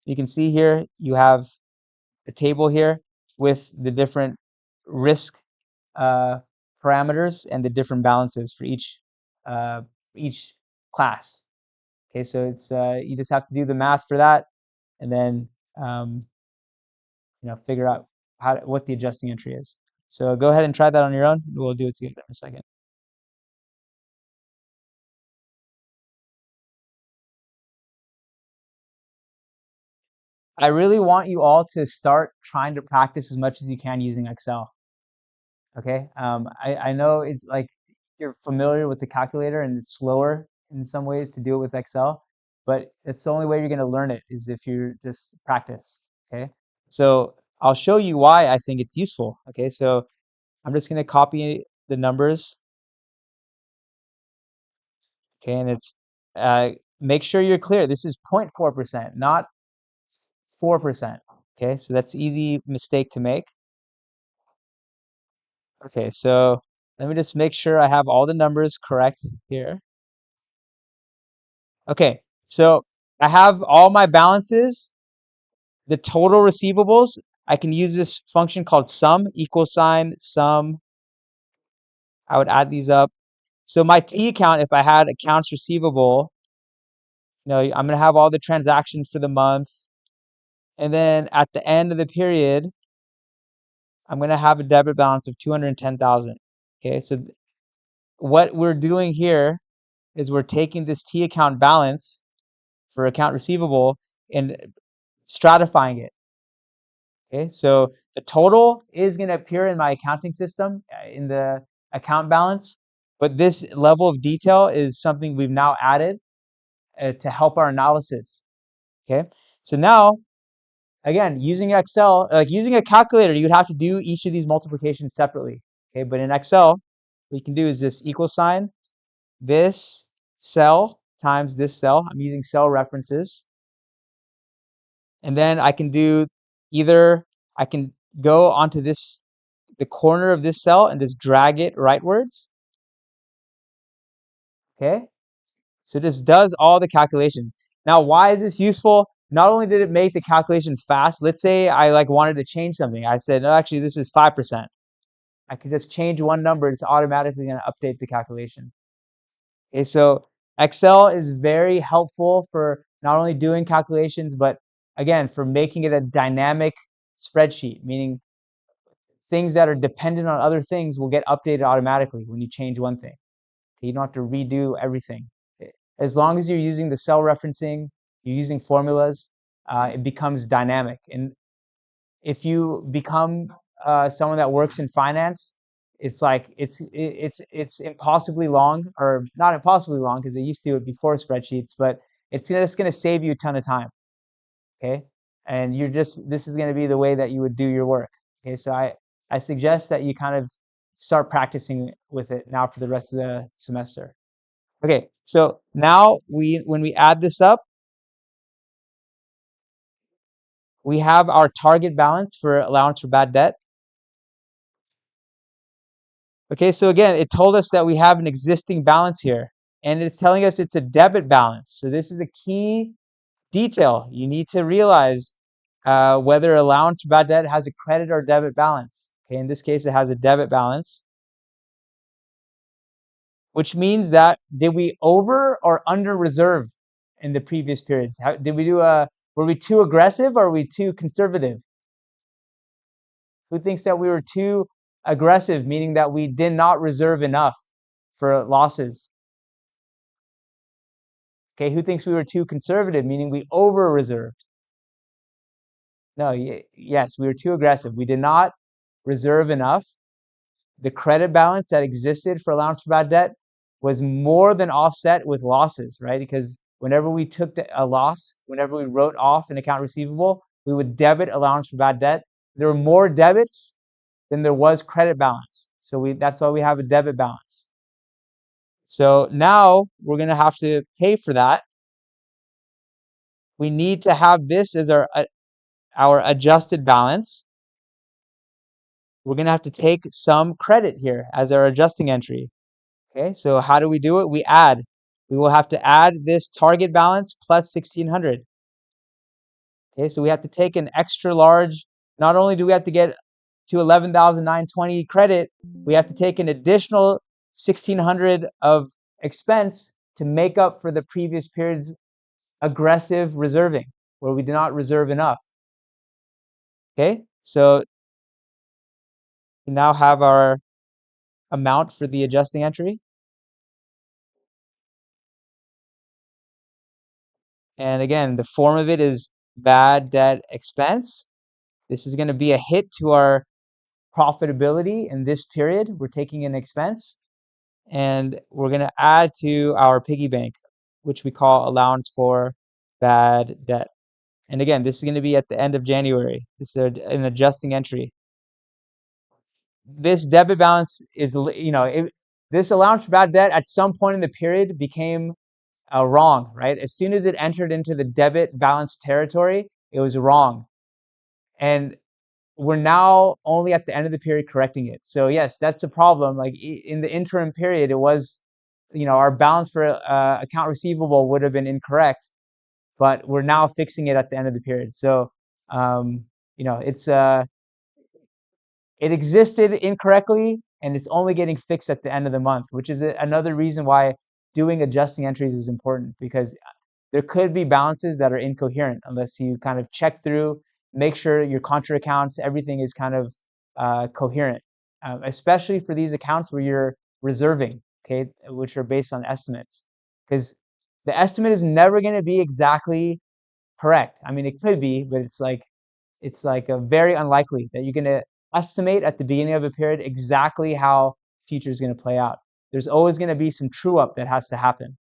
You can see here you have a table here with the different risk parameters and the different balances for each class. Okay, so it's you just have to do the math for that, and then figure out what the adjusting entry is. So go ahead and try that on your own. We'll do it together in a second. I really want you all to start trying to practice as much as you can using Excel. Okay, I know it's like you're familiar with the calculator and it's slower in some ways to do it with Excel, but it's the only way you're going to learn it is if you just practice. Okay, so I'll show you why I think it's useful. Okay, so I'm just going to copy the numbers. Okay, and it's make sure you're clear. This is 0.4%, not 4%. Okay, so that's an easy mistake to make. Okay, so let me just make sure I have all the numbers correct here. Okay, so I have all my balances, the total receivables. I can use this function called sum, equal sign, sum. I would add these up. So my T account, if I had accounts receivable, I'm going to have all the transactions for the month. And then at the end of the period, I'm going to have a debit balance of 210,000. Okay, so what we're doing here is we're taking this T account balance for account receivable and stratifying it. Okay, so the total is going to appear in my accounting system in the account balance, but this level of detail is something we've now added to help our analysis. Okay, so now, again, using Excel, like using a calculator, you would have to do each of these multiplications separately. Okay, but in Excel, what you can do is just equal sign this cell times this cell. I'm using cell references. And then I can do either, I can go onto the corner of this cell and just drag it rightwards. Okay, so this does all the calculations. Now, why is this useful? Not only did it make the calculations fast, let's say I wanted to change something. I said, no, actually, this is 5%. I could just change one number. It's automatically going to update the calculation. Okay, so Excel is very helpful for not only doing calculations, but again, for making it a dynamic spreadsheet, meaning things that are dependent on other things will get updated automatically when you change one thing. Okay, you don't have to redo everything. As long as you're using the cell referencing, you're using formulas, it becomes dynamic. And if you become someone that works in finance, it's like it's impossibly long, or not impossibly long because they used to do it before spreadsheets, but it's just going to save you a ton of time. Okay, and this is going to be the way that you would do your work. Okay, so I suggest that you kind of start practicing with it now for the rest of the semester. Okay, so now when we add this up, we have our target balance for allowance for bad debt. Okay, so again, it told us that we have an existing balance here, and it's telling us it's a debit balance. So this is a key detail. You need to realize whether allowance for bad debt has a credit or debit balance. Okay, in this case, it has a debit balance, which means that did we over or under reserve in the previous periods? Did we were we too aggressive or were we too conservative? Who thinks that we were too aggressive, meaning that we did not reserve enough for losses? Okay, who thinks we were too conservative, meaning we over reserved? No, yes, we were too aggressive. We did not reserve enough. The credit balance that existed for allowance for bad debt was more than offset with losses, right? Because whenever we took a loss, whenever we wrote off an account receivable, we would debit allowance for bad debt. There were more debits than there was credit balance. So that's why we have a debit balance. So now we're going to have to pay for that. We need to have this as our adjusted balance. We're going to have to take some credit here as our adjusting entry. Okay, so how do we do it? We add. We will have to add this target balance plus 1,600. Okay, so we have to take an extra large. Not only do we have to get to 11,920 credit, we have to take an additional 1,600 of expense to make up for the previous period's aggressive reserving, where we did not reserve enough. Okay, so we now have our amount for the adjusting entry. And again, the form of it is bad debt expense. This is going to be a hit to our profitability in this period. We're taking an expense, and we're going to add to our piggy bank, which we call allowance for bad debt. And again, this is going to be at the end of January. This is an adjusting entry. This debit balance is, this allowance for bad debt at some point in the period became wrong, right? As soon as it entered into the debit balance territory, it was wrong. And we're now only at the end of the period correcting it. So yes, that's a problem. Like in the interim period, it was, our balance for account receivable would have been incorrect, but we're now fixing it at the end of the period. So, it's it existed incorrectly, and it's only getting fixed at the end of the month, which is another reason why doing adjusting entries is important, because there could be balances that are incoherent unless you kind of check through, make sure your contra accounts, everything is kind of coherent, especially for these accounts where you're reserving, okay, which are based on estimates, because the estimate is never going to be exactly correct. I mean, it could be, but it's like a very unlikely that you're going to estimate at the beginning of a period exactly how future is going to play out. There's always going to be some true up that has to happen.